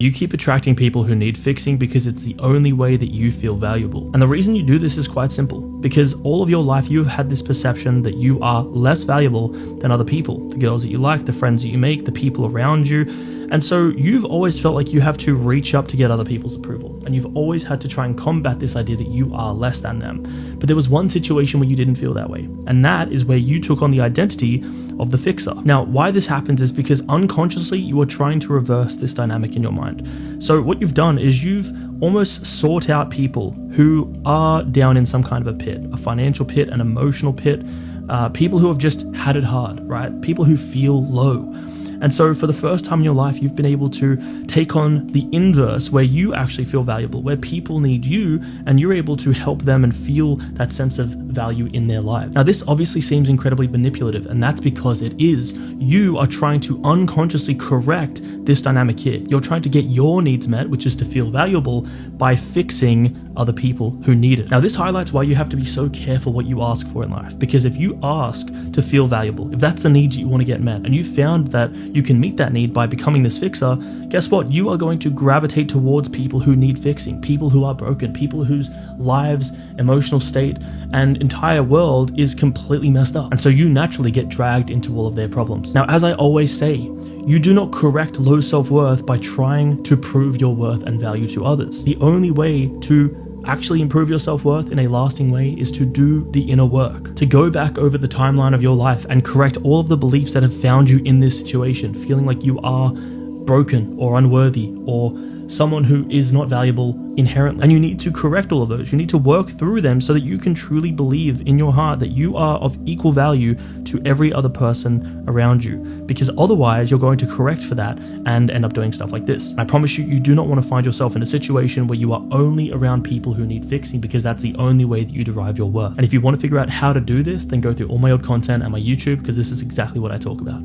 You keep attracting people who need fixing because it's the only way that you feel valuable. And the reason you do this is quite simple. Because all of your life you've had this perception that you are less valuable than other people. The girls that you like, the friends that you make, the people around you. And so you've always felt like you have to reach up to get other people's approval. And you've always had to try and combat this idea that you are less than them. But there was one situation where you didn't feel that way. And that is where you took on the identity of the fixer. Now, why this happens is because unconsciously you are trying to reverse this dynamic in your mind. So what you've done is you've almost sought out people who are down in some kind of a pit, a financial pit, an emotional pit, people who have just had it hard, right? People who feel low. And so for the first time in your life, you've been able to take on the inverse where you actually feel valuable, where people need you and you're able to help them and feel that sense of value in their life. Now, this obviously seems incredibly manipulative, and that's because it is. You are trying to unconsciously correct this dynamic here. You're trying to get your needs met, which is to feel valuable, by fixing other people who need it. Now, this highlights why you have to be so careful what you ask for in life, because if you ask to feel valuable, if that's the need you want to get met, and you found that you can meet that need by becoming this fixer, guess what? You are going to gravitate towards people who need fixing, people who are broken, people whose lives, emotional state, and entire world is completely messed up. And so you naturally get dragged into all of their problems. Now, as I always say, you do not correct low self-worth by trying to prove your worth and value to others. The only way to actually improve your self-worth in a lasting way is to do the inner work, to go back over the timeline of your life and correct all of the beliefs that have found you in this situation, feeling like you are broken or unworthy or someone who is not valuable inherently. And you need to correct all of those. You need to work through them so that you can truly believe in your heart that you are of equal value to every other person around you. Because otherwise you're going to correct for that and end up doing stuff like this. And I promise you, you do not want to find yourself in a situation where you are only around people who need fixing, because that's the only way that you derive your worth. And if you want to figure out how to do this, then go through all my old content and my YouTube, because this is exactly what I talk about.